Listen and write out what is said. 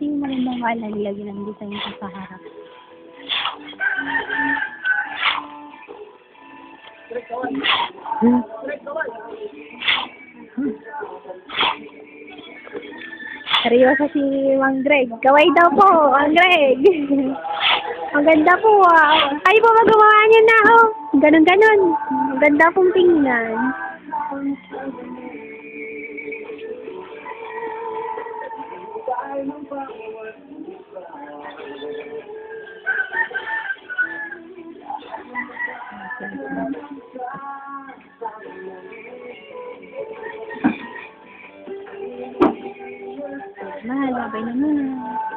yung magandang kalalagyan ng design ko sa harap. Seryoso si Mang Greg. Kaway daw po, Mang Greg. Ang ganda po ah. Ay po magawa niyo na oh. Ganon-ganon. Ang ganda pong tingnan. Mahal, babay naman.